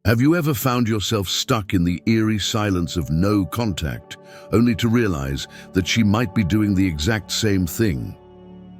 Have you ever found yourself stuck in the eerie silence of no contact, only to realize that she might be doing the exact same thing?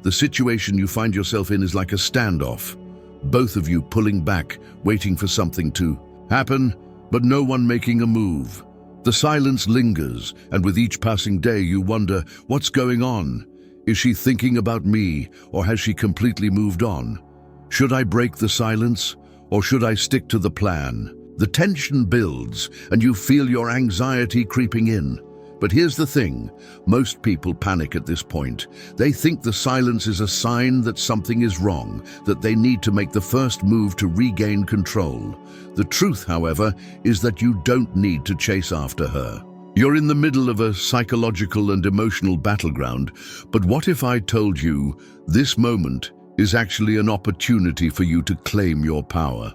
The situation you find yourself in is like a standoff, both of you pulling back, waiting for something to happen, but no one making a move. The silence lingers, and with each passing day you wonder, what's going on? Is she thinking about me, or has she completely moved on? Should I break the silence, or should I stick to the plan? The tension builds, and you feel your anxiety creeping in. But here's the thing, most people panic at this point. They think the silence is a sign that something is wrong, that they need to make the first move to regain control. The truth, however, is that you don't need to chase after her. You're in the middle of a psychological and emotional battleground, but what if I told you this moment is actually an opportunity for you to claim your power?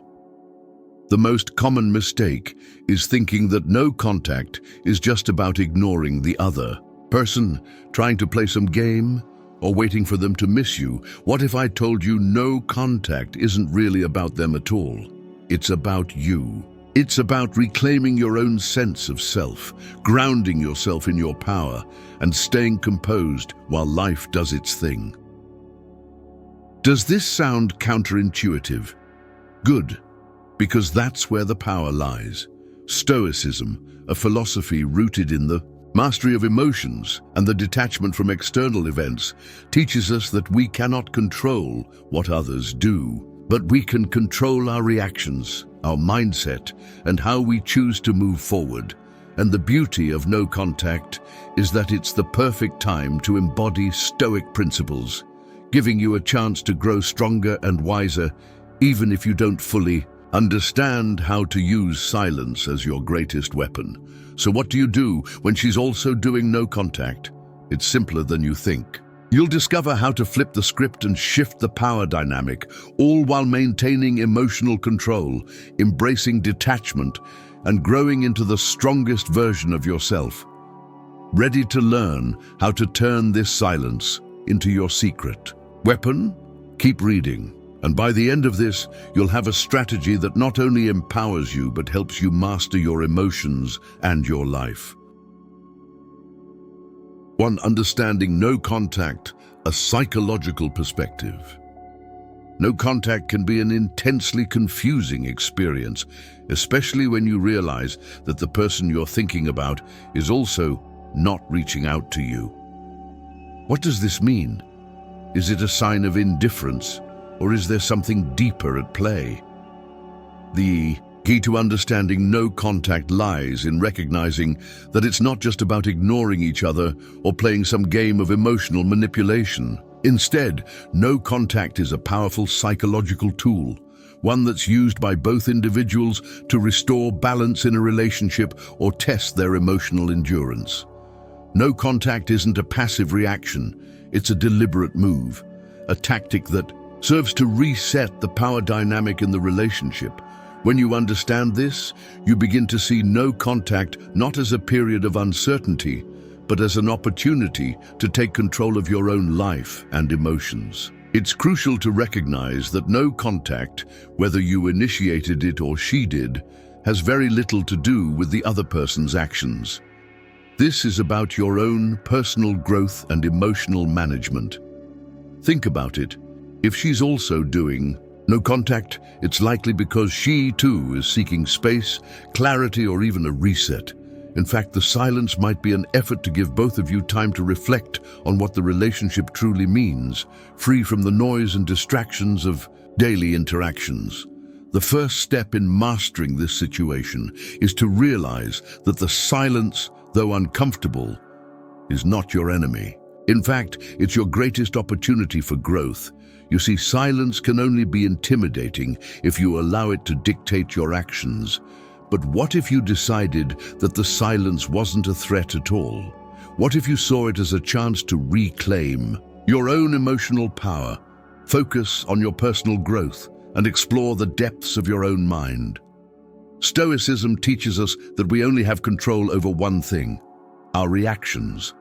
The most common mistake is thinking that no contact is just about ignoring the other person, trying to play some game, or waiting for them to miss you. What if I told you no contact isn't really about them at all? It's about you. It's about reclaiming your own sense of self, grounding yourself in your power, and staying composed while life does its thing. Does this sound counterintuitive? Good. Because that's where the power lies. Stoicism, a philosophy rooted in the mastery of emotions and the detachment from external events, teaches us that we cannot control what others do, but we can control our reactions, our mindset, and how we choose to move forward. And the beauty of no contact is that it's the perfect time to embody Stoic principles, giving you a chance to grow stronger and wiser, even if you don't fully understand how to use silence as your greatest weapon. So what do you do when she's also doing no contact? It's simpler than you think. You'll discover how to flip the script and shift the power dynamic, all while maintaining emotional control, embracing detachment, and growing into the strongest version of yourself. Ready to learn how to turn this silence into your secret weapon? Keep reading. And by the end of this, you'll have a strategy that not only empowers you, but helps you master your emotions and your life. 1. Understanding no contact, a psychological perspective. No contact can be an intensely confusing experience, especially when you realize that the person you're thinking about is also not reaching out to you. What does this mean? Is it a sign of indifference? Or is there something deeper at play? The key to understanding no contact lies in recognizing that it's not just about ignoring each other or playing some game of emotional manipulation. Instead, no contact is a powerful psychological tool, one that's used by both individuals to restore balance in a relationship or test their emotional endurance. No contact isn't a passive reaction, it's a deliberate move, a tactic that serves to reset the power dynamic in the relationship. When you understand this, you begin to see no contact not as a period of uncertainty, but as an opportunity to take control of your own life and emotions. It's crucial to recognize that no contact, whether you initiated it or she did, has very little to do with the other person's actions. This is about your own personal growth and emotional management. Think about it. If she's also doing no contact, it's likely because she too is seeking space, clarity, or even a reset. In fact, the silence might be an effort to give both of you time to reflect on what the relationship truly means, free from the noise and distractions of daily interactions. The first step in mastering this situation is to realize that the silence, though uncomfortable, is not your enemy. In fact, it's your greatest opportunity for growth. You see, silence can only be intimidating if you allow it to dictate your actions. But what if you decided that the silence wasn't a threat at all? What if you saw it as a chance to reclaim your own emotional power, focus on your personal growth, and explore the depths of your own mind? Stoicism teaches us that we only have control over one thing: our reactions.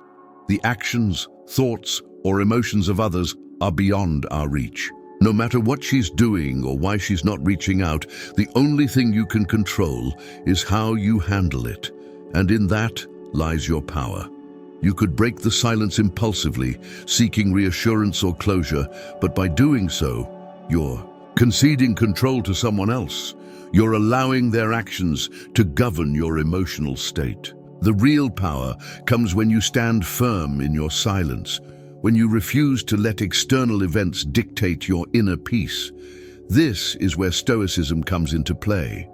The actions, thoughts, or emotions of others are beyond our reach. No matter what she's doing or why she's not reaching out, the only thing you can control is how you handle it. And in that lies your power. You could break the silence impulsively, seeking reassurance or closure, but by doing so, you're conceding control to someone else. You're allowing their actions to govern your emotional state. The real power comes when you stand firm in your silence, when you refuse to let external events dictate your inner peace. This is where Stoicism comes into play.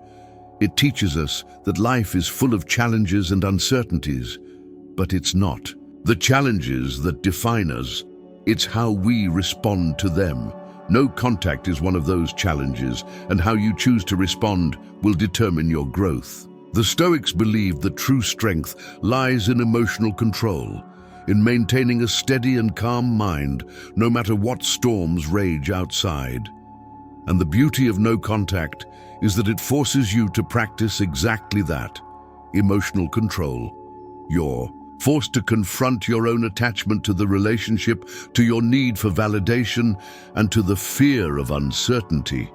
It teaches us that life is full of challenges and uncertainties, but it's not the challenges that define us. It's how we respond to them. No contact is one of those challenges, and how you choose to respond will determine your growth. The Stoics believed that true strength lies in emotional control, in maintaining a steady and calm mind, no matter what storms rage outside. And the beauty of no contact is that it forces you to practice exactly that, emotional control. You're forced to confront your own attachment to the relationship, to your need for validation, and to the fear of uncertainty.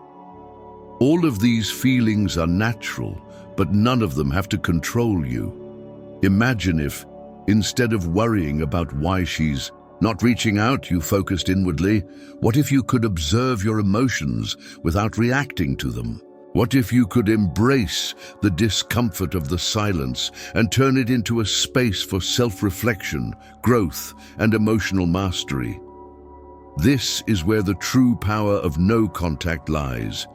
All of these feelings are natural, but none of them have to control you. Imagine if, instead of worrying about why she's not reaching out, you focused inwardly. What if you could observe your emotions without reacting to them? What if you could embrace the discomfort of the silence and turn it into a space for self-reflection, growth, and emotional mastery? This is where the true power of no contact lies.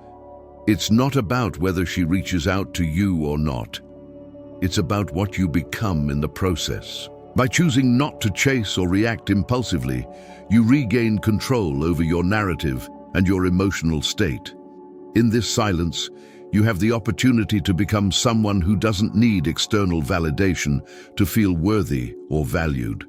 It's not about whether she reaches out to you or not. It's about what you become in the process. By choosing not to chase or react impulsively, you regain control over your narrative and your emotional state. In this silence, you have the opportunity to become someone who doesn't need external validation to feel worthy or valued.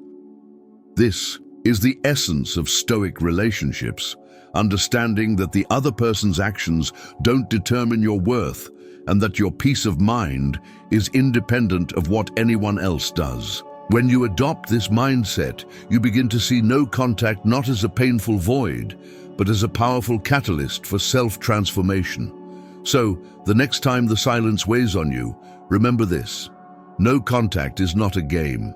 This is the essence of Stoic relationships, understanding that the other person's actions don't determine your worth, and that your peace of mind is independent of what anyone else does. When you adopt this mindset, you begin to see no contact not as a painful void, but as a powerful catalyst for self-transformation. So, the next time the silence weighs on you, remember this: no contact is not a game.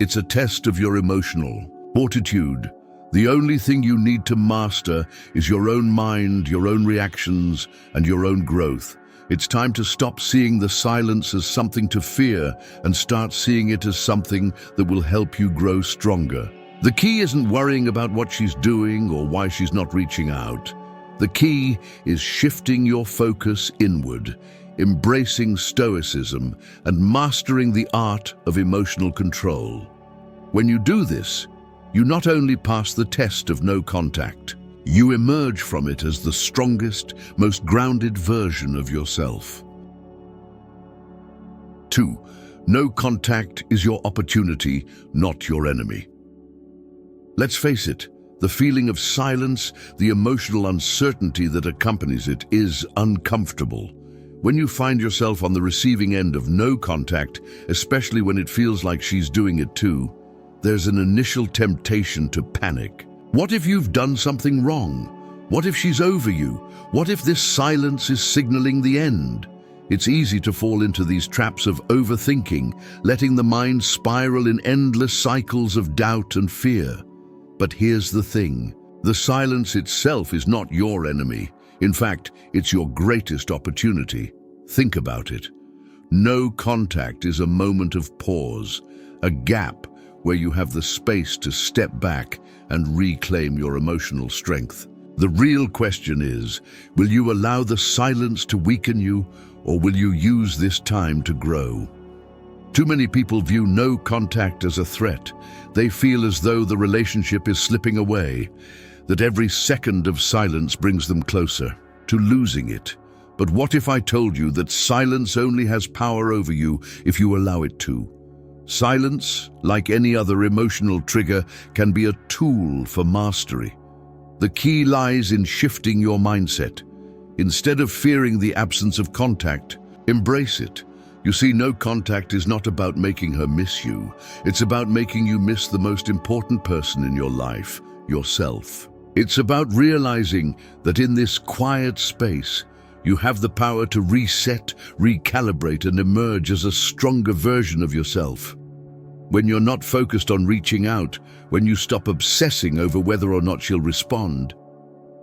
It's a test of your emotional fortitude. The only thing you need to master is your own mind, your own reactions, and your own growth. It's time to stop seeing the silence as something to fear and start seeing it as something that will help you grow stronger. The key isn't worrying about what she's doing or why she's not reaching out. The key is shifting your focus inward, embracing stoicism, and mastering the art of emotional control. When you do this, you not only pass the test of no contact, you emerge from it as the strongest, most grounded version of yourself. 2. No contact is your opportunity, not your enemy. Let's face it, the feeling of silence, the emotional uncertainty that accompanies it, is uncomfortable. When you find yourself on the receiving end of no contact, especially when it feels like she's doing it too, there's an initial temptation to panic. What if you've done something wrong? What if she's over you? What if this silence is signaling the end? It's easy to fall into these traps of overthinking, letting the mind spiral in endless cycles of doubt and fear. But here's the thing: the silence itself is not your enemy. In fact, it's your greatest opportunity. Think about it. No contact is a moment of pause, a gap where you have the space to step back and reclaim your emotional strength. The real question is, will you allow the silence to weaken you, or will you use this time to grow? Too many people view no contact as a threat. They feel as though the relationship is slipping away, that every second of silence brings them closer to losing it. But what if I told you that silence only has power over you if you allow it to? Silence, like any other emotional trigger, can be a tool for mastery. The key lies in shifting your mindset. Instead of fearing the absence of contact, embrace it. You see, no contact is not about making her miss you. It's about making you miss the most important person in your life, yourself. It's about realizing that in this quiet space, you have the power to reset, recalibrate, and emerge as a stronger version of yourself. When you're not focused on reaching out, when you stop obsessing over whether or not she'll respond,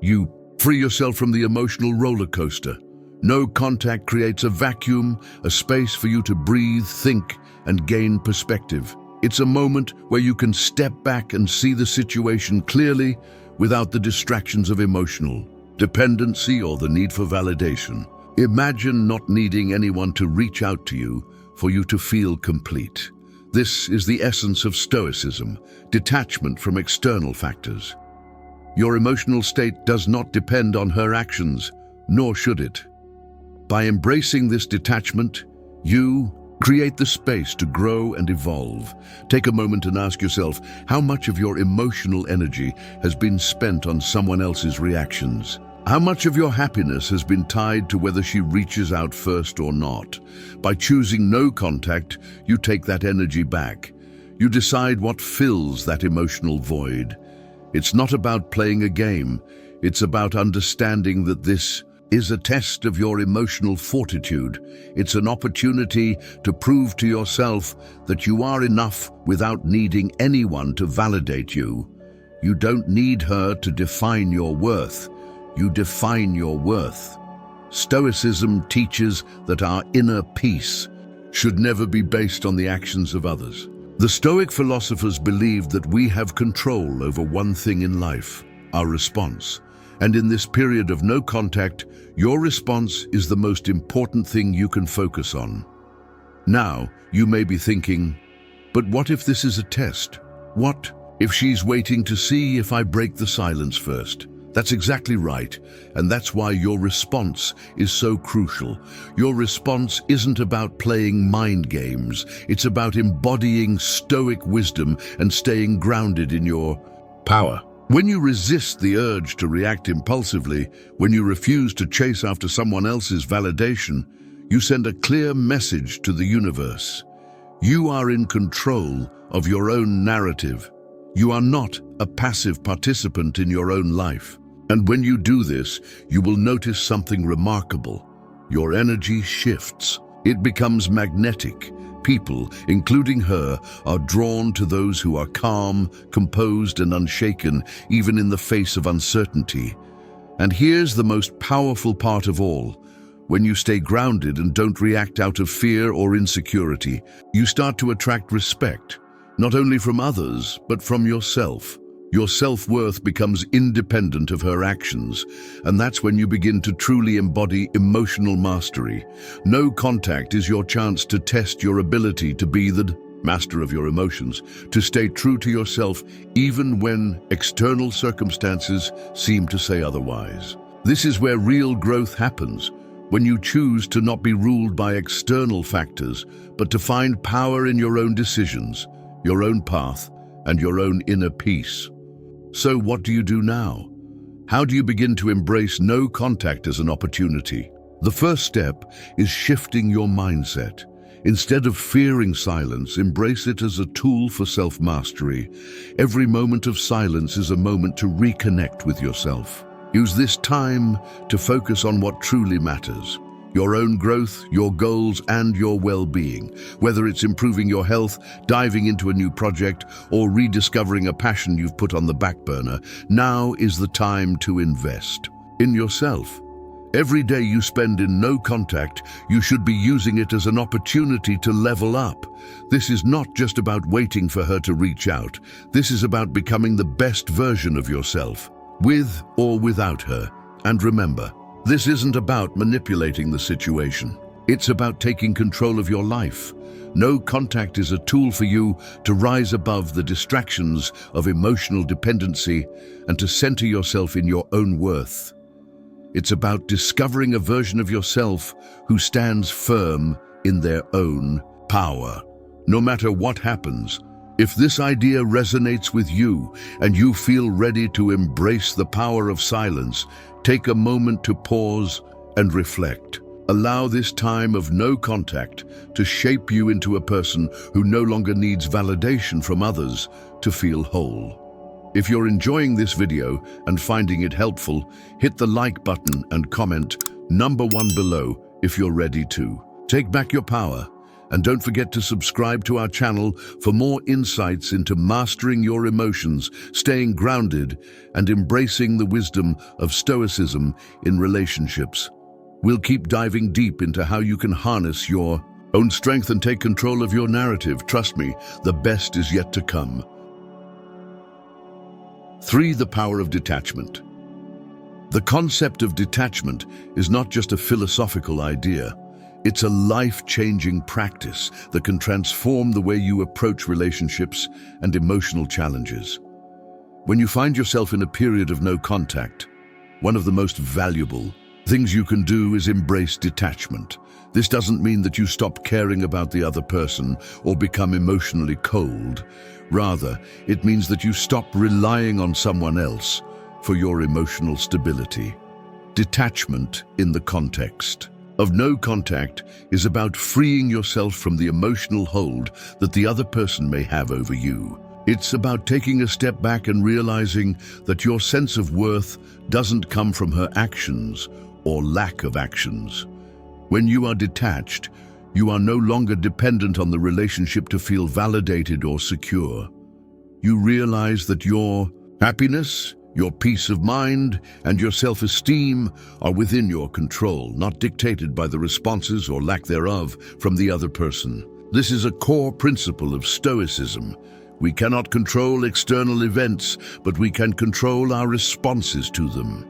you free yourself from the emotional roller coaster. No contact creates a vacuum, a space for you to breathe, think, and gain perspective. It's a moment where you can step back and see the situation clearly without the distractions of emotional dependency or the need for validation. Imagine not needing anyone to reach out to you for you to feel complete. This is the essence of Stoicism, detachment from external factors. Your emotional state does not depend on her actions, nor should it. By embracing this detachment, you create the space to grow and evolve. Take a moment and ask yourself how much of your emotional energy has been spent on someone else's reactions. How much of your happiness has been tied to whether she reaches out first or not? By choosing no contact, you take that energy back. You decide what fills that emotional void. It's not about playing a game. It's about understanding that this is a test of your emotional fortitude. It's an opportunity to prove to yourself that you are enough without needing anyone to validate you. You don't need her to define your worth. You define your worth. Stoicism teaches that our inner peace should never be based on the actions of others. The Stoic philosophers believed that we have control over one thing in life, our response. And in this period of no contact, your response is the most important thing you can focus on. Now, you may be thinking, but what if this is a test? What if she's waiting to see if I break the silence first? That's exactly right, and that's why your response is so crucial. Your response isn't about playing mind games. It's about embodying Stoic wisdom and staying grounded in your power. When you resist the urge to react impulsively, when you refuse to chase after someone else's validation, you send a clear message to the universe. You are in control of your own narrative. You are not a passive participant in your own life. And when you do this, you will notice something remarkable. Your energy shifts. It becomes magnetic. People, including her, are drawn to those who are calm, composed, and unshaken, even in the face of uncertainty. And here's the most powerful part of all. When you stay grounded and don't react out of fear or insecurity, you start to attract respect, not only from others, but from yourself. Your self-worth becomes independent of her actions, and that's when you begin to truly embody emotional mastery. No contact is your chance to test your ability to be the master of your emotions, to stay true to yourself even when external circumstances seem to say otherwise. This is where real growth happens, when you choose to not be ruled by external factors, but to find power in your own decisions, your own path, and your own inner peace. So what do you do now? How do you begin to embrace no contact as an opportunity? The first step is shifting your mindset. Instead of fearing silence, embrace it as a tool for self-mastery. Every moment of silence is a moment to reconnect with yourself. Use this time to focus on what truly matters. Your own growth, your goals, and your well-being. Whether it's improving your health, diving into a new project, or rediscovering a passion you've put on the back burner, now is the time to invest in yourself. Every day you spend in no contact, you should be using it as an opportunity to level up. This is not just about waiting for her to reach out. This is about becoming the best version of yourself, with or without her. And remember, this isn't about manipulating the situation. It's about taking control of your life. No contact is a tool for you to rise above the distractions of emotional dependency and to center yourself in your own worth. It's about discovering a version of yourself who stands firm in their own power. No matter what happens, if this idea resonates with you and you feel ready to embrace the power of silence, take a moment to pause and reflect. Allow this time of no contact to shape you into a person who no longer needs validation from others to feel whole. If you're enjoying this video and finding it helpful, hit the like button and comment #1 below if you're ready to take back your power. And don't forget to subscribe to our channel for more insights into mastering your emotions, staying grounded, and embracing the wisdom of Stoicism in relationships. We'll keep diving deep into how you can harness your own strength and take control of your narrative. Trust me, the best is yet to come. 3. The power of detachment. The concept of detachment is not just a philosophical idea. It's a life-changing practice that can transform the way you approach relationships and emotional challenges. When you find yourself in a period of no contact, one of the most valuable things you can do is embrace detachment. This doesn't mean that you stop caring about the other person or become emotionally cold. Rather, it means that you stop relying on someone else for your emotional stability. Detachment in the context of no contact is about freeing yourself from the emotional hold that the other person may have over you. It's about taking a step back and realizing that your sense of worth doesn't come from her actions or lack of actions. When you are detached, you are no longer dependent on the relationship to feel validated or secure. You realize that your happiness, your peace of mind, and your self-esteem are within your control, not dictated by the responses or lack thereof from the other person. This is a core principle of Stoicism. We cannot control external events, but we can control our responses to them.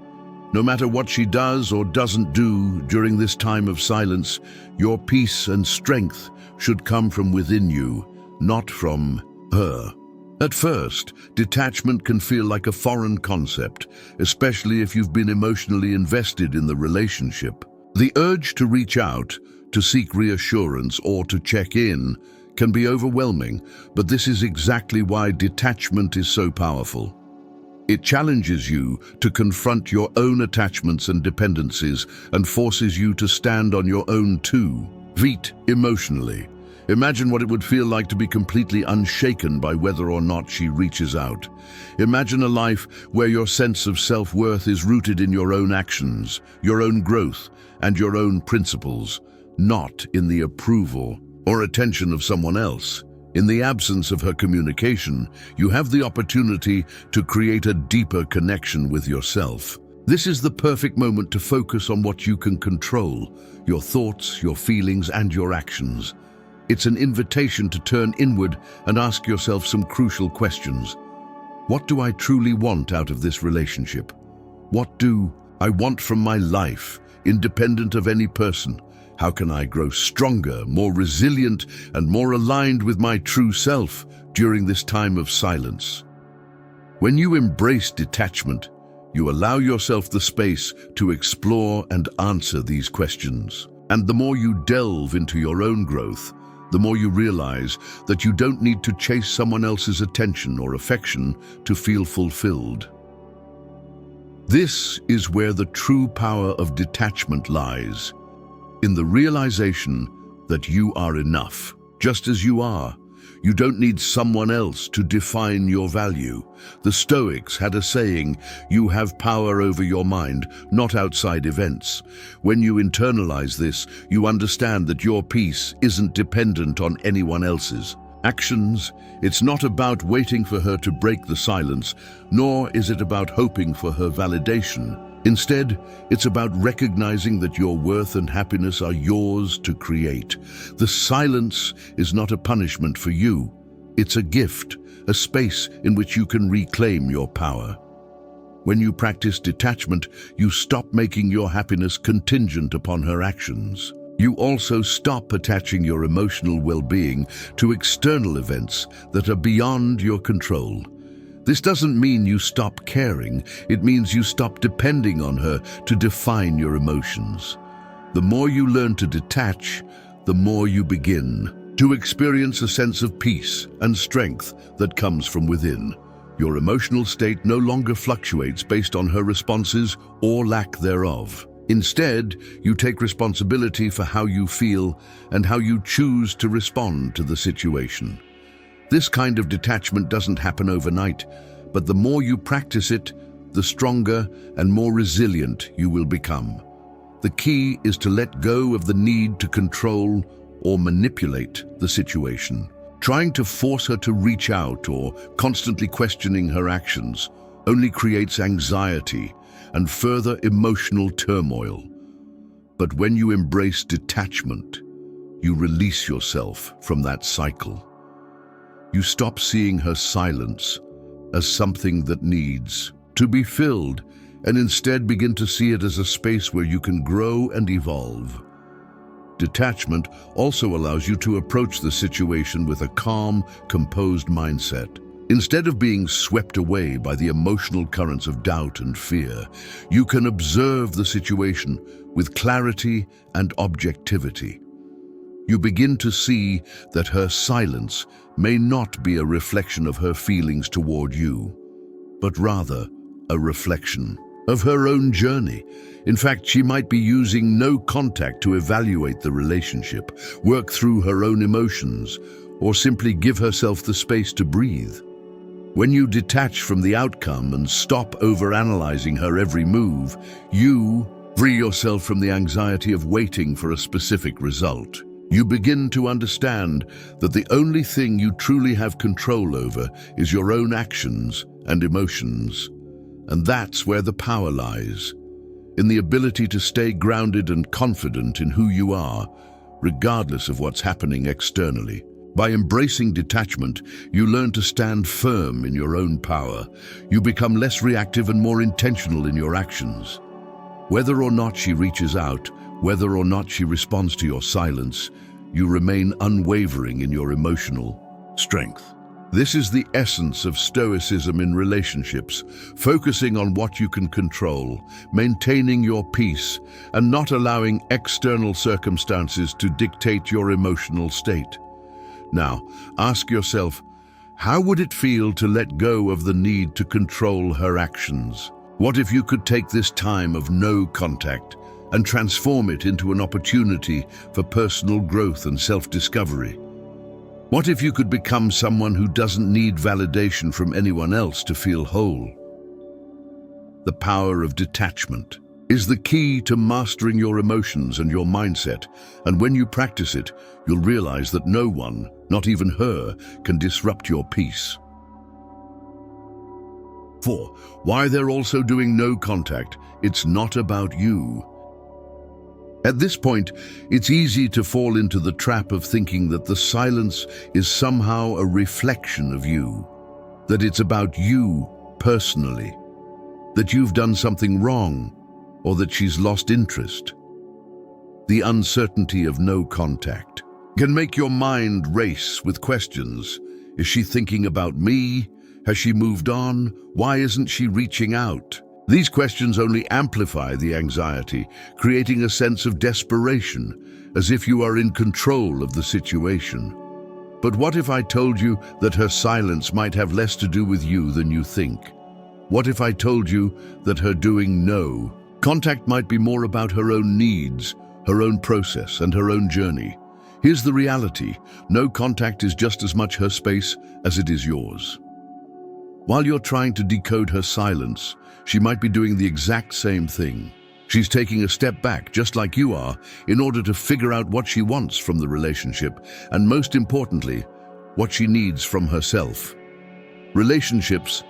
No matter what she does or doesn't do during this time of silence, your peace and strength should come from within you, not from her. At first, detachment can feel like a foreign concept, especially if you've been emotionally invested in the relationship. The urge to reach out, to seek reassurance, or to check in can be overwhelming, but this is exactly why detachment is so powerful. It challenges you to confront your own attachments and dependencies and forces you to stand on your own 2 feet emotionally. Imagine what it would feel like to be completely unshaken by whether or not she reaches out. Imagine a life where your sense of self-worth is rooted in your own actions, your own growth, and your own principles, not in the approval or attention of someone else. In the absence of her communication, you have the opportunity to create a deeper connection with yourself. This is the perfect moment to focus on what you can control, your thoughts, your feelings, and your actions. It's an invitation to turn inward and ask yourself some crucial questions. What do I truly want out of this relationship? What do I want from my life, independent of any person? How can I grow stronger, more resilient, and more aligned with my true self during this time of silence? When you embrace detachment, you allow yourself the space to explore and answer these questions. And the more you delve into your own growth, the more you realize that you don't need to chase someone else's attention or affection to feel fulfilled. This is where the true power of detachment lies, in the realization that you are enough, just as you are. You don't need someone else to define your value. The Stoics had a saying, "You have power over your mind, not outside events." When you internalize this, you understand that your peace isn't dependent on anyone else's actions. It's not about waiting for her to break the silence, nor is it about hoping for her validation. Instead, it's about recognizing that your worth and happiness are yours to create. The silence is not a punishment for you. It's a gift, a space in which you can reclaim your power. When you practice detachment, you stop making your happiness contingent upon her actions. You also stop attaching your emotional well-being to external events that are beyond your control. This doesn't mean you stop caring, it means you stop depending on her to define your emotions. The more you learn to detach, the more you begin to experience a sense of peace and strength that comes from within. Your emotional state no longer fluctuates based on her responses or lack thereof. Instead, you take responsibility for how you feel and how you choose to respond to the situation. This kind of detachment doesn't happen overnight, but the more you practice it, the stronger and more resilient you will become. The key is to let go of the need to control or manipulate the situation. Trying to force her to reach out or constantly questioning her actions only creates anxiety and further emotional turmoil. But when you embrace detachment, you release yourself from that cycle. You stop seeing her silence as something that needs to be filled, and instead begin to see it as a space where you can grow and evolve. Detachment also allows you to approach the situation with a calm, composed mindset. Instead of being swept away by the emotional currents of doubt and fear, you can observe the situation with clarity and objectivity. You begin to see that her silence may not be a reflection of her feelings toward you, but rather a reflection of her own journey. In fact, she might be using no contact to evaluate the relationship, work through her own emotions, or simply give herself the space to breathe. When you detach from the outcome and stop overanalyzing her every move, you free yourself from the anxiety of waiting for a specific result. You begin to understand that the only thing you truly have control over is your own actions and emotions. And that's where the power lies, in the ability to stay grounded and confident in who you are, regardless of what's happening externally. By embracing detachment, you learn to stand firm in your own power. You become less reactive and more intentional in your actions. Whether or not she reaches out, whether or not she responds to your silence, you remain unwavering in your emotional strength. This is the essence of Stoicism in relationships, focusing on what you can control, maintaining your peace, and not allowing external circumstances to dictate your emotional state. Now, ask yourself, how would it feel to let go of the need to control her actions? What if you could take this time of no contact and transform it into an opportunity for personal growth and self-discovery? What if you could become someone who doesn't need validation from anyone else to feel whole? The power of detachment is the key to mastering your emotions and your mindset, and when you practice it, you'll realize that no one, not even her, can disrupt your peace. 4. Why they're also doing no contact. It's not about you. At this point, it's easy to fall into the trap of thinking that the silence is somehow a reflection of you, that it's about you personally, that you've done something wrong, or that she's lost interest. The uncertainty of no contact can make your mind race with questions. Is she thinking about me? Has she moved on? Why isn't she reaching out? These questions only amplify the anxiety, creating a sense of desperation, as if you are in control of the situation. But what if I told you that her silence might have less to do with you than you think? What if I told you that her doing no contact might be more about her own needs, her own process, and her own journey? Here's the reality: no contact is just as much her space as it is yours. While you're trying to decode her silence, she might be doing the exact same thing. She's taking a step back, just like you are, in order to figure out what she wants from the relationship, and most importantly, what she needs from herself. Relationships,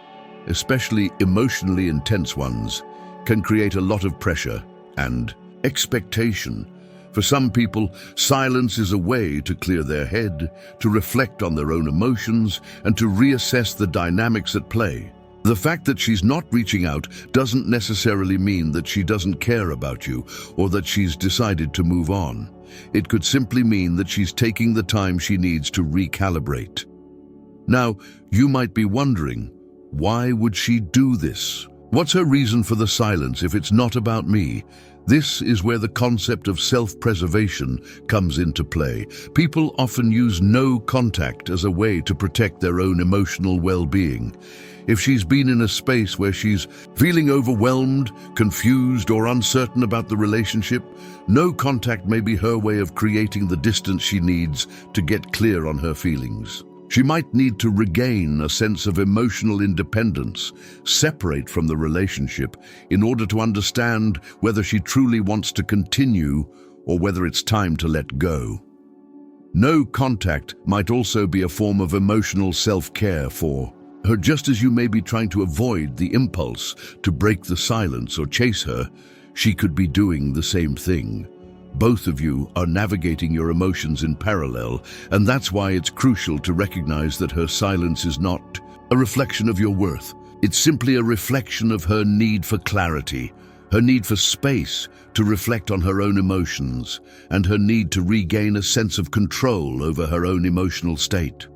especially emotionally intense ones, can create a lot of pressure and expectation. For some people, silence is a way to clear their head, to reflect on their own emotions, and to reassess the dynamics at play. The fact that she's not reaching out doesn't necessarily mean that she doesn't care about you or that she's decided to move on. It could simply mean that she's taking the time she needs to recalibrate. Now, you might be wondering, why would she do this? What's her reason for the silence if it's not about me? This is where the concept of self-preservation comes into play. People often use no contact as a way to protect their own emotional well-being. If she's been in a space where she's feeling overwhelmed, confused, or uncertain about the relationship, no contact may be her way of creating the distance she needs to get clear on her feelings. She might need to regain a sense of emotional independence, separate from the relationship, in order to understand whether she truly wants to continue or whether it's time to let go. No contact might also be a form of emotional self-care for her. Just as you may be trying to avoid the impulse to break the silence or chase her, she could be doing the same thing. Both of you are navigating your emotions in parallel, and that's why it's crucial to recognize that her silence is not a reflection of your worth. It's simply a reflection of her need for clarity, her need for space to reflect on her own emotions, and her need to regain a sense of control over her own emotional state.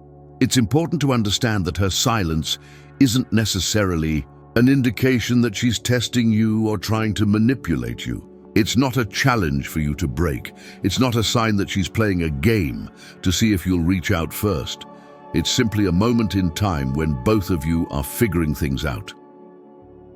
It's important to understand that her silence isn't necessarily an indication that she's testing you or trying to manipulate you. It's not a challenge for you to break. It's not a sign that she's playing a game to see if you'll reach out first. It's simply a moment in time when both of you are figuring things out.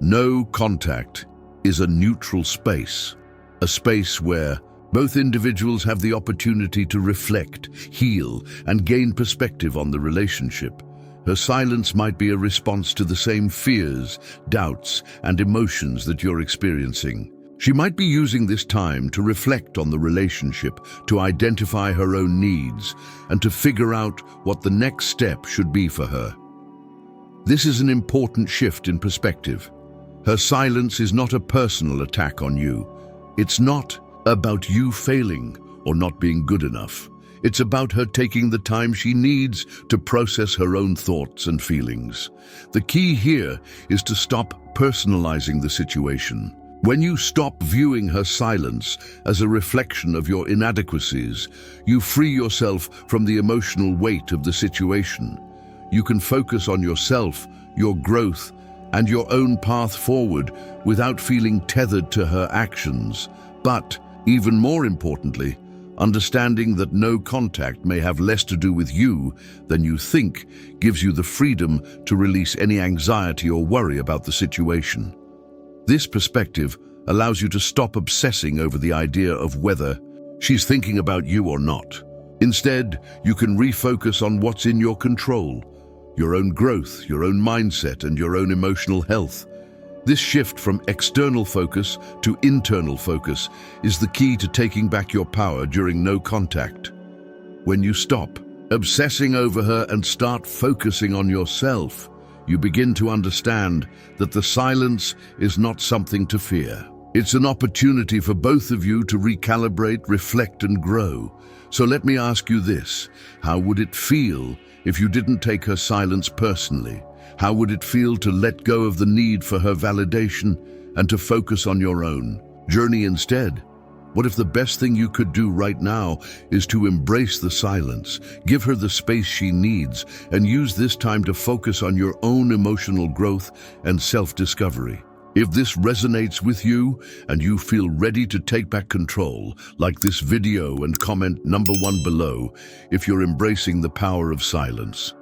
No contact is a neutral space, a space where both individuals have the opportunity to reflect, heal, and gain perspective on the relationship. Her silence might be a response to the same fears, doubts, and emotions that you're experiencing. She might be using this time to reflect on the relationship, to identify her own needs, and to figure out what the next step should be for her. This is an important shift in perspective. Her silence is not a personal attack on you. It's not about you failing or not being good enough. It's about her taking the time she needs to process her own thoughts and feelings. The key here is to stop personalizing the situation. When you stop viewing her silence as a reflection of your inadequacies, you free yourself from the emotional weight of the situation. You can focus on yourself, your growth, and your own path forward without feeling tethered to her actions. But, even more importantly, understanding that no contact may have less to do with you than you think gives you the freedom to release any anxiety or worry about the situation. This perspective allows you to stop obsessing over the idea of whether she's thinking about you or not. Instead, you can refocus on what's in your control, your own growth, your own mindset, and your own emotional health. This shift from external focus to internal focus is the key to taking back your power during no contact. When you stop obsessing over her and start focusing on yourself, you begin to understand that the silence is not something to fear. It's an opportunity for both of you to recalibrate, reflect, and grow. So let me ask you this: how would it feel if you didn't take her silence personally? How would it feel to let go of the need for her validation and to focus on your own journey instead? What if the best thing you could do right now is to embrace the silence, give her the space she needs, and use this time to focus on your own emotional growth and self-discovery? If this resonates with you and you feel ready to take back control, like this video and comment number 1 below if you're embracing the power of silence.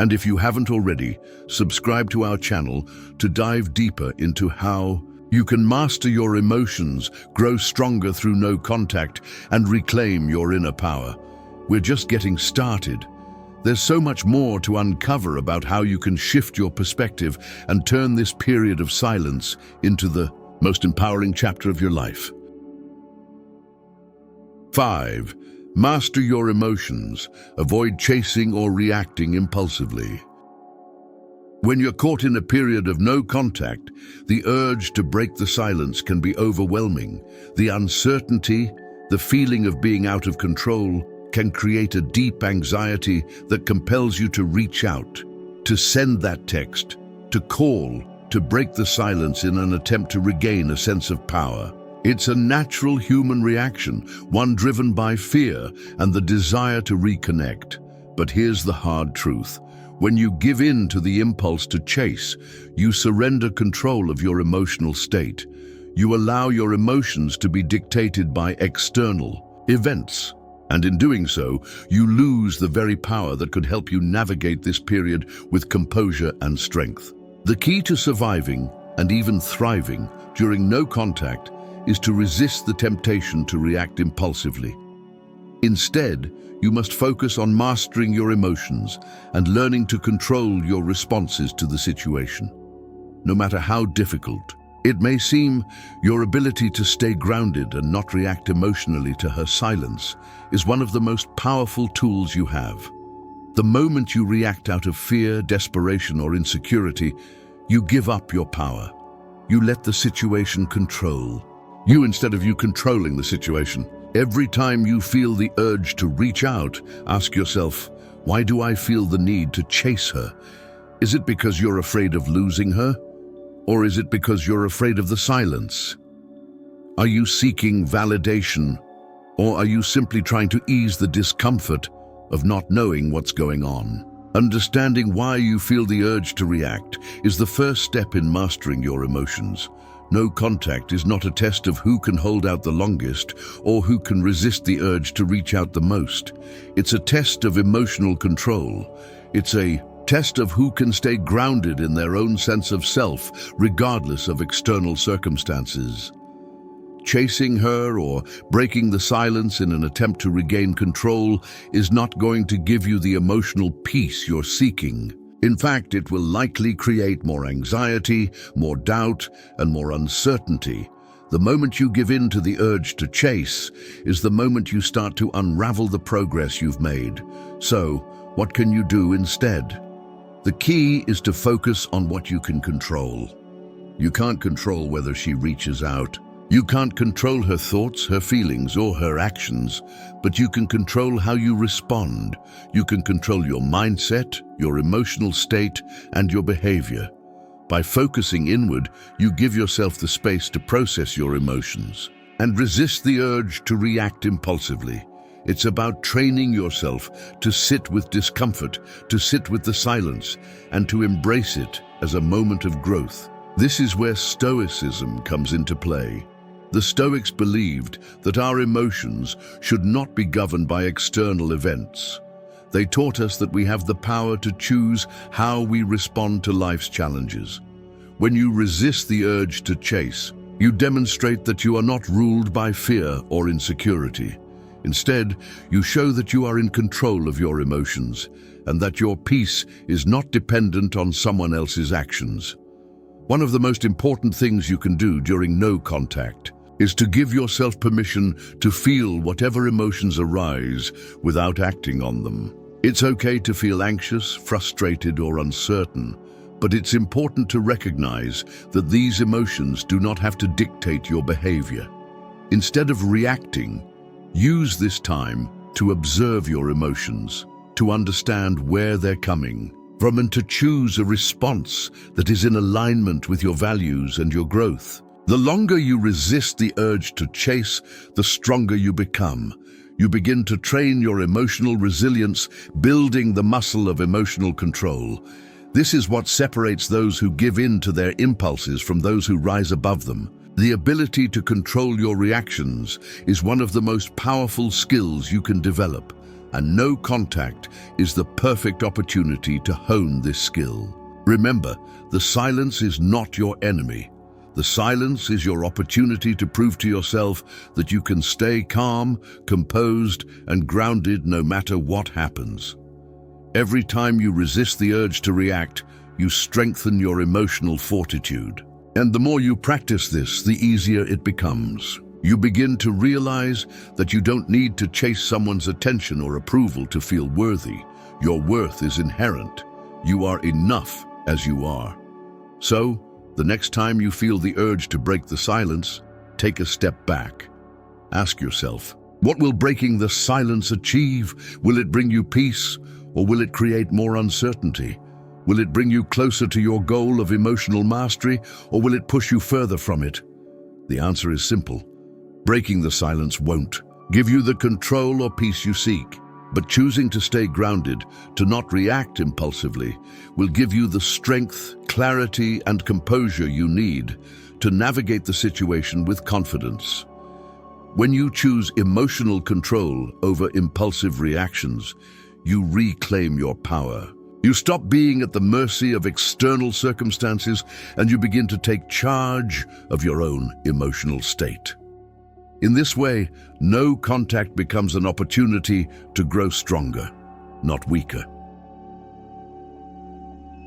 And if you haven't already, subscribe to our channel to dive deeper into how you can master your emotions, grow stronger through no contact, and reclaim your inner power. We're just getting started. There's so much more to uncover about how you can shift your perspective and turn this period of silence into the most empowering chapter of your life. 5. Master your emotions. Avoid chasing or reacting impulsively. When you're caught in a period of no contact, the urge to break the silence can be overwhelming. The uncertainty, the feeling of being out of control, can create a deep anxiety that compels you to reach out, to send that text, to call, to break the silence in an attempt to regain a sense of power. It's a natural human reaction, one driven by fear and the desire to reconnect. But here's the hard truth. When you give in to the impulse to chase, you surrender control of your emotional state. You allow your emotions to be dictated by external events. And in doing so, you lose the very power that could help you navigate this period with composure and strength. The key to surviving and even thriving during no contact is to resist the temptation to react impulsively. Instead, you must focus on mastering your emotions and learning to control your responses to the situation. No matter how difficult it may seem, your ability to stay grounded and not react emotionally to her silence is one of the most powerful tools you have. The moment you react out of fear, desperation, or insecurity, you give up your power. You let the situation control you instead of you controlling the situation. Every time you feel the urge to reach out, ask yourself, why do I feel the need to chase her? Is it because you're afraid of losing her? Or is it because you're afraid of the silence? Are you seeking validation? Or are you simply trying to ease the discomfort of not knowing what's going on? Understanding why you feel the urge to react is the first step in mastering your emotions. No contact is not a test of who can hold out the longest or who can resist the urge to reach out the most. It's a test of emotional control. It's a test of who can stay grounded in their own sense of self, regardless of external circumstances. Chasing her or breaking the silence in an attempt to regain control is not going to give you the emotional peace you're seeking. In fact, it will likely create more anxiety, more doubt, and more uncertainty. The moment you give in to the urge to chase is the moment you start to unravel the progress you've made. So, what can you do instead? The key is to focus on what you can control. You can't control whether she reaches out. You can't control her thoughts, her feelings, or her actions, but you can control how you respond. You can control your mindset, your emotional state, and your behavior. By focusing inward, you give yourself the space to process your emotions and resist the urge to react impulsively. It's about training yourself to sit with discomfort, to sit with the silence, and to embrace it as a moment of growth. This is where Stoicism comes into play. The Stoics believed that our emotions should not be governed by external events. They taught us that we have the power to choose how we respond to life's challenges. When you resist the urge to chase, you demonstrate that you are not ruled by fear or insecurity. Instead, you show that you are in control of your emotions and that your peace is not dependent on someone else's actions. One of the most important things you can do during no contact is to give yourself permission to feel whatever emotions arise without acting on them. It's okay to feel anxious, frustrated, or uncertain, but it's important to recognize that these emotions do not have to dictate your behavior. Instead of reacting, use this time to observe your emotions, to understand where they're coming from, and to choose a response that is in alignment with your values and your growth. The longer you resist the urge to chase, the stronger you become. You begin to train your emotional resilience, building the muscle of emotional control. This is what separates those who give in to their impulses from those who rise above them. The ability to control your reactions is one of the most powerful skills you can develop, and no contact is the perfect opportunity to hone this skill. Remember, the silence is not your enemy. The silence is your opportunity to prove to yourself that you can stay calm, composed, and grounded no matter what happens. Every time you resist the urge to react, you strengthen your emotional fortitude. And the more you practice this, the easier it becomes. You begin to realize that you don't need to chase someone's attention or approval to feel worthy. Your worth is inherent. You are enough as you are. So, the next time you feel the urge to break the silence, take a step back. Ask yourself, what will breaking the silence achieve? Will it bring you peace, or will it create more uncertainty? Will it bring you closer to your goal of emotional mastery, or will it push you further from it? The answer is simple. Breaking the silence won't give you the control or peace you seek, but choosing to stay grounded, to not react impulsively, will give you the strength, clarity, and composure you need to navigate the situation with confidence. When you choose emotional control over impulsive reactions, you reclaim your power. You stop being at the mercy of external circumstances, and you begin to take charge of your own emotional state. In this way, no contact becomes an opportunity to grow stronger, not weaker.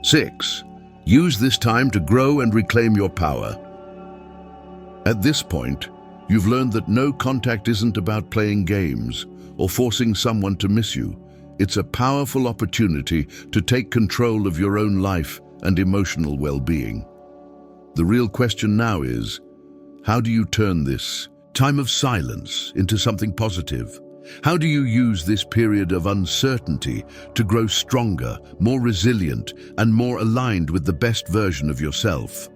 6. Use this time to grow and reclaim your power. At this point, you've learned that no contact isn't about playing games or forcing someone to miss you. It's a powerful opportunity to take control of your own life and emotional well-being. The real question now is, how do you turn this time of silence into something positive? How do you use this period of uncertainty to grow stronger, more resilient, and more aligned with the best version of yourself?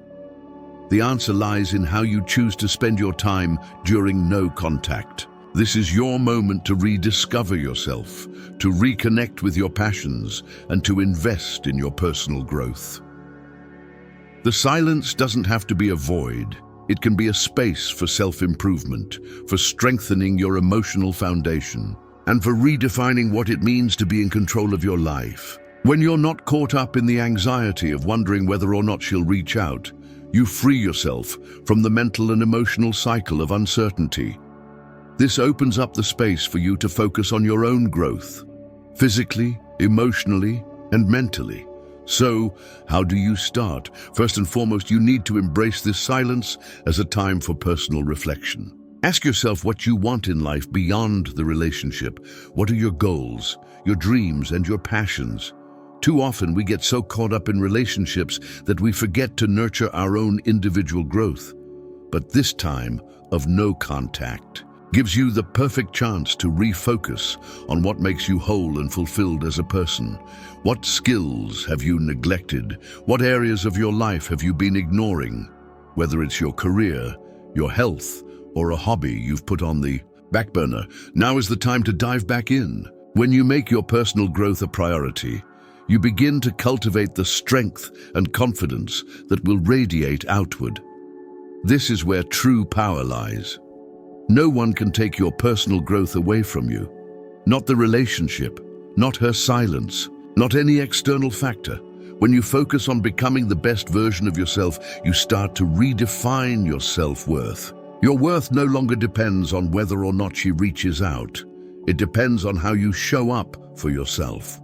The answer lies in how you choose to spend your time during no contact. This is your moment to rediscover yourself, to reconnect with your passions, and to invest in your personal growth. The silence doesn't have to be a void. It can be a space for self-improvement, for strengthening your emotional foundation, and for redefining what it means to be in control of your life. When you're not caught up in the anxiety of wondering whether or not she'll reach out, you free yourself from the mental and emotional cycle of uncertainty. This opens up the space for you to focus on your own growth, physically, emotionally, and mentally. So, how do you start? First and foremost, you need to embrace this silence as a time for personal reflection. Ask yourself what you want in life beyond the relationship. What are your goals, your dreams, and your passions? Too often we get so caught up in relationships that we forget to nurture our own individual growth. But this time of no contact gives you the perfect chance to refocus on what makes you whole and fulfilled as a person. What skills have you neglected? What areas of your life have you been ignoring? Whether it's your career, your health, or a hobby you've put on the back burner, now is the time to dive back in. When you make your personal growth a priority, you begin to cultivate the strength and confidence that will radiate outward. This is where true power lies. No one can take your personal growth away from you. Not the relationship, not her silence, not any external factor. When you focus on becoming the best version of yourself, you start to redefine your self-worth. Your worth no longer depends on whether or not she reaches out. It depends on how you show up for yourself.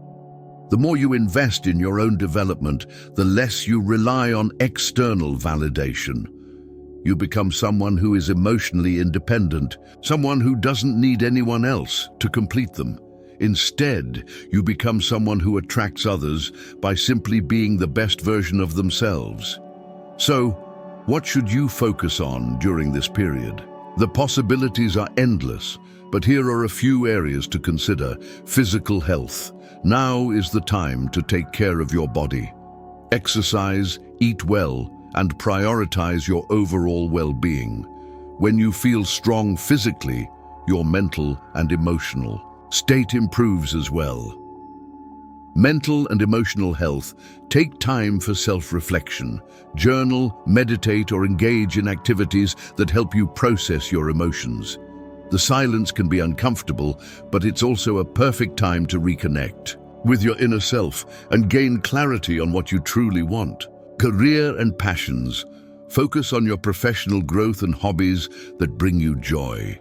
The more you invest in your own development, the less you rely on external validation. You become someone who is emotionally independent, someone who doesn't need anyone else to complete them. Instead, you become someone who attracts others by simply being the best version of themselves. So, what should you focus on during this period? The possibilities are endless, but here are a few areas to consider. Physical health. Now is the time to take care of your body. Exercise, eat well, and prioritize your overall well-being. When you feel strong physically, your mental and emotional state improves as well. Mental and emotional health. Take time for self-reflection. Journal, meditate, or engage in activities that help you process your emotions. The silence can be uncomfortable, but it's also a perfect time to reconnect with your inner self and gain clarity on what you truly want. Career and passions. Focus on your professional growth and hobbies that bring you joy.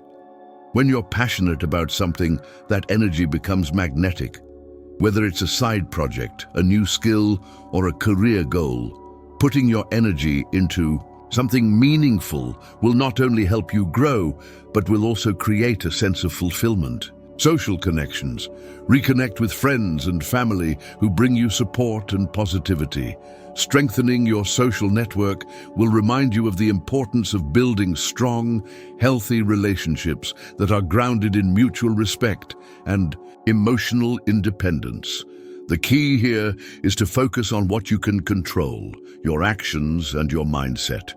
When you're passionate about something, that energy becomes magnetic. Whether it's a side project, a new skill, or a career goal, putting your energy into something meaningful will not only help you grow, but will also create a sense of fulfillment. Social connections. Reconnect with friends and family who bring you support and positivity. Strengthening your social network will remind you of the importance of building strong, healthy relationships that are grounded in mutual respect and emotional independence. The key here is to focus on what you can control, your actions and your mindset.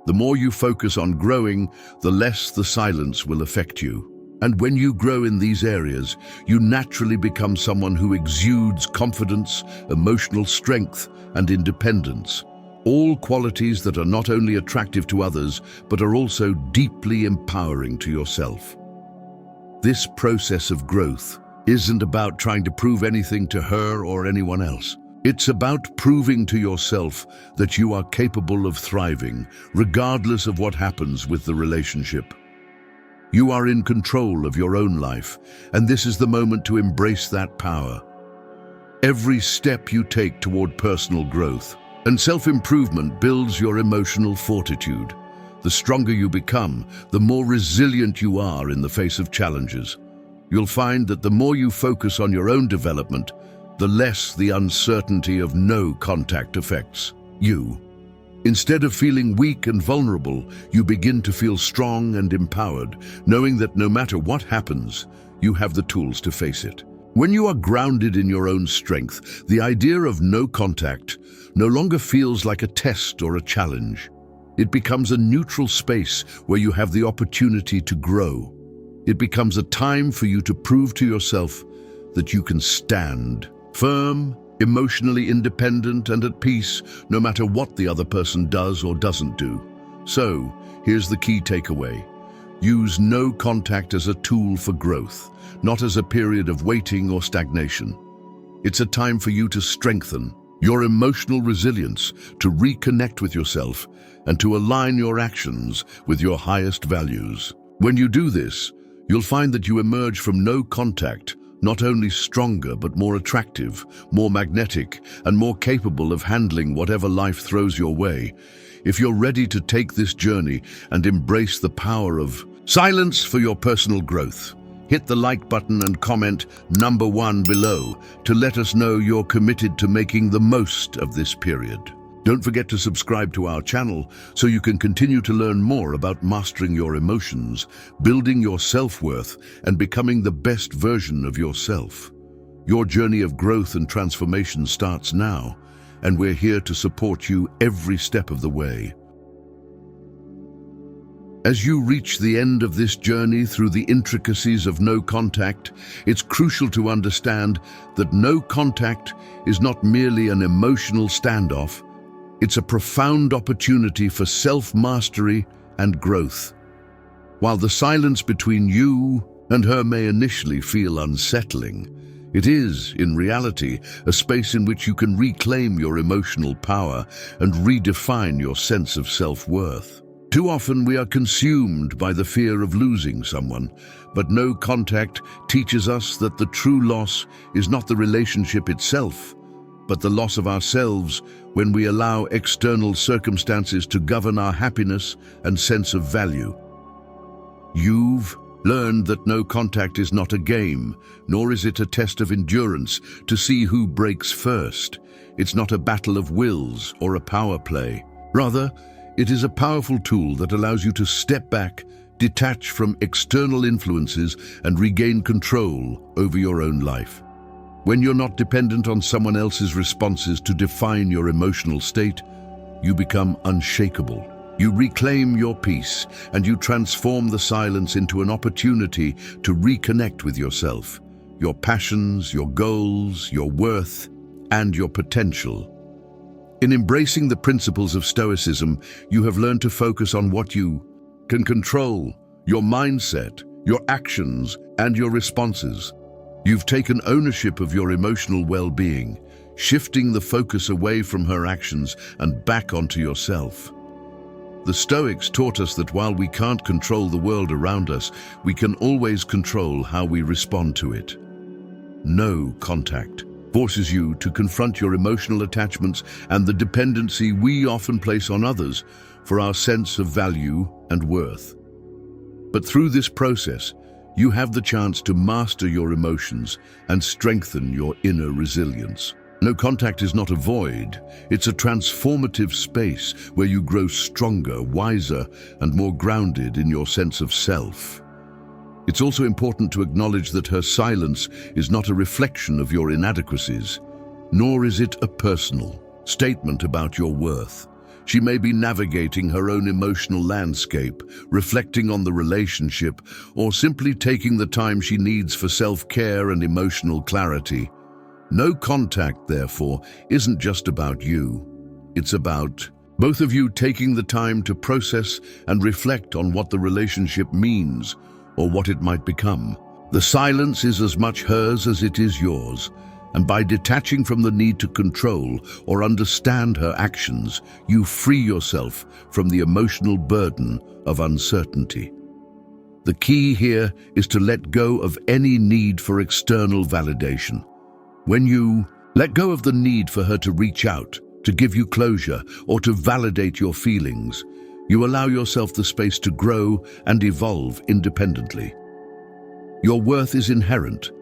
The more you focus on growing, the less the silence will affect you. And when you grow in these areas, you naturally become someone who exudes confidence, emotional strength, and independence. All qualities that are not only attractive to others, but are also deeply empowering to yourself. This process of growth isn't about trying to prove anything to her or anyone else. It's about proving to yourself that you are capable of thriving, regardless of what happens with the relationship. You are in control of your own life, and this is the moment to embrace that power. Every step you take toward personal growth and self-improvement builds your emotional fortitude. The stronger you become, the more resilient you are in the face of challenges. You'll find that the more you focus on your own development, the less the uncertainty of no contact affects you. Instead of feeling weak and vulnerable, you begin to feel strong and empowered, knowing that no matter what happens, you have the tools to face it. When you are grounded in your own strength, the idea of no contact no longer feels like a test or a challenge. It becomes a neutral space where you have the opportunity to grow. It becomes a time for you to prove to yourself that you can stand firm, emotionally independent, and at peace, no matter what the other person does or doesn't do. So, here's the key takeaway. Use no contact as a tool for growth, not as a period of waiting or stagnation. It's a time for you to strengthen your emotional resilience, to reconnect with yourself, and to align your actions with your highest values. When you do this, you'll find that you emerge from no contact not only stronger but more attractive, more magnetic, and more capable of handling whatever life throws your way. If you're ready to take this journey and embrace the power of silence for your personal growth, hit the like button and comment number 1 below to let us know you're committed to making the most of this period. Don't forget to subscribe to our channel so you can continue to learn more about mastering your emotions, building your self-worth, and becoming the best version of yourself. Your journey of growth and transformation starts now, and we're here to support you every step of the way. As you reach the end of this journey through the intricacies of no contact, it's crucial to understand that no contact is not merely an emotional standoff. It's a profound opportunity for self-mastery and growth. While the silence between you and her may initially feel unsettling, it is, in reality, a space in which you can reclaim your emotional power and redefine your sense of self-worth. Too often we are consumed by the fear of losing someone, but no contact teaches us that the true loss is not the relationship itself, but the loss of ourselves when we allow external circumstances to govern our happiness and sense of value. You've learned that no contact is not a game, nor is it a test of endurance to see who breaks first. It's not a battle of wills or a power play. Rather, it is a powerful tool that allows you to step back, detach from external influences, and regain control over your own life. When you're not dependent on someone else's responses to define your emotional state, you become unshakable. You reclaim your peace, and you transform the silence into an opportunity to reconnect with yourself, your passions, your goals, your worth, and your potential. In embracing the principles of Stoicism, you have learned to focus on what you can control, your mindset, your actions, and your responses. You've taken ownership of your emotional well-being, shifting the focus away from her actions and back onto yourself. The Stoics taught us that while we can't control the world around us, we can always control how we respond to it. No contact forces you to confront your emotional attachments and the dependency we often place on others for our sense of value and worth. But through this process, you have the chance to master your emotions and strengthen your inner resilience. No contact is not a void. It's a transformative space where you grow stronger, wiser, and more grounded in your sense of self. It's also important to acknowledge that her silence is not a reflection of your inadequacies, nor is it a personal statement about your worth. She may be navigating her own emotional landscape, reflecting on the relationship, or simply taking the time she needs for self-care and emotional clarity. No contact, therefore, isn't just about you. It's about both of you taking the time to process and reflect on what the relationship means or what it might become. The silence is as much hers as it is yours, and by detaching from the need to control or understand her actions, you free yourself from the emotional burden of uncertainty. The key here is to let go of any need for external validation. When you let go of the need for her to reach out, to give you closure, or to validate your feelings, you allow yourself the space to grow and evolve independently. Your worth is inherent,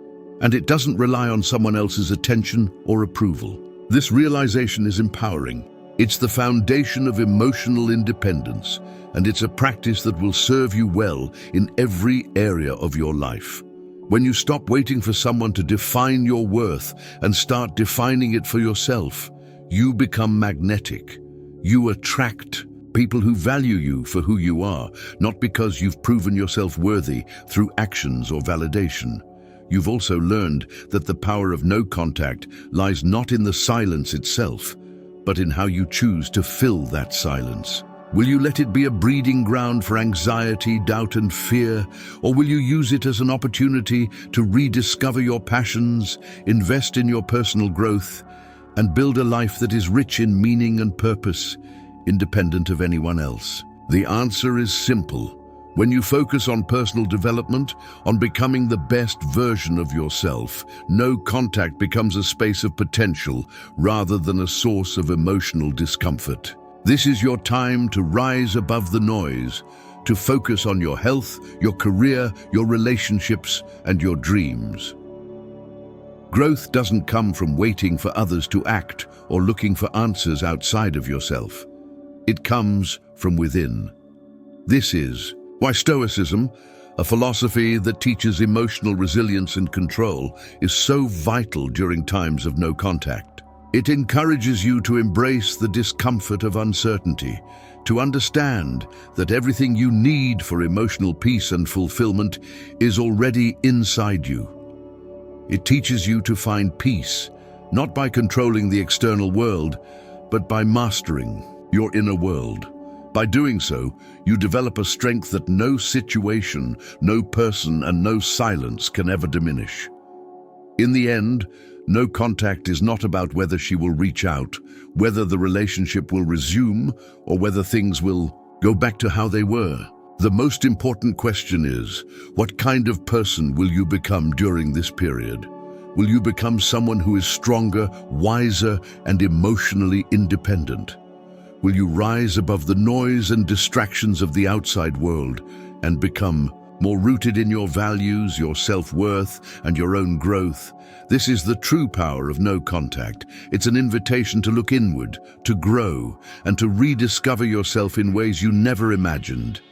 and it doesn't rely on someone else's attention or approval. This realization is empowering. It's the foundation of emotional independence, and it's a practice that will serve you well in every area of your life. When you stop waiting for someone to define your worth and start defining it for yourself, you become magnetic. You attract people who value you for who you are, not because you've proven yourself worthy through actions or validation. You've also learned that the power of no contact lies not in the silence itself, but in how you choose to fill that silence. Will you let it be a breeding ground for anxiety, doubt, and fear? Or will you use it as an opportunity to rediscover your passions, invest in your personal growth, and build a life that is rich in meaning and purpose, independent of anyone else? The answer is simple. When you focus on personal development, on becoming the best version of yourself, no contact becomes a space of potential rather than a source of emotional discomfort. This is your time to rise above the noise, to focus on your health, your career, your relationships, and your dreams. Growth doesn't come from waiting for others to act or looking for answers outside of yourself. It comes from within. This is why Stoicism, a philosophy that teaches emotional resilience and control, is so vital during times of no contact. It encourages you to embrace the discomfort of uncertainty, to understand that everything you need for emotional peace and fulfillment is already inside you. It teaches you to find peace, not by controlling the external world, but by mastering your inner world. By doing so, you develop a strength that no situation, no person, and no silence can ever diminish. In the end, no contact is not about whether she will reach out, whether the relationship will resume, or whether things will go back to how they were. The most important question is, what kind of person will you become during this period? Will you become someone who is stronger, wiser, and emotionally independent? Will you rise above the noise and distractions of the outside world and become more rooted in your values, your self-worth, and your own growth? This is the true power of no contact. It's an invitation to look inward, to grow, and to rediscover yourself in ways you never imagined.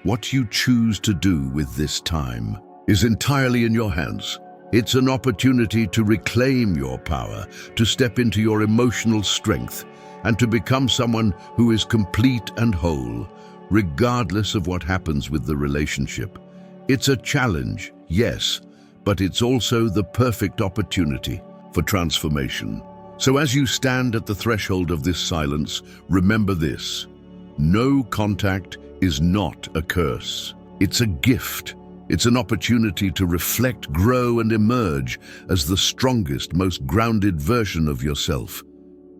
What you choose to do with this time is entirely in your hands. It's an opportunity to reclaim your power, to step into your emotional strength, and to become someone who is complete and whole, regardless of what happens with the relationship. It's a challenge, yes, but it's also the perfect opportunity for transformation. So as you stand at the threshold of this silence, remember this: no contact is not a curse. It's a gift. It's an opportunity to reflect, grow, and emerge as the strongest, most grounded version of yourself.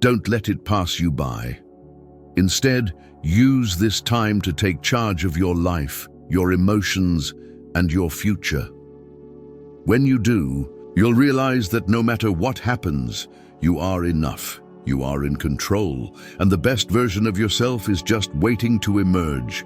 Don't let it pass you by. Instead, use this time to take charge of your life, your emotions, and your future. When you do, you'll realize that no matter what happens, you are enough, you are in control, and the best version of yourself is just waiting to emerge.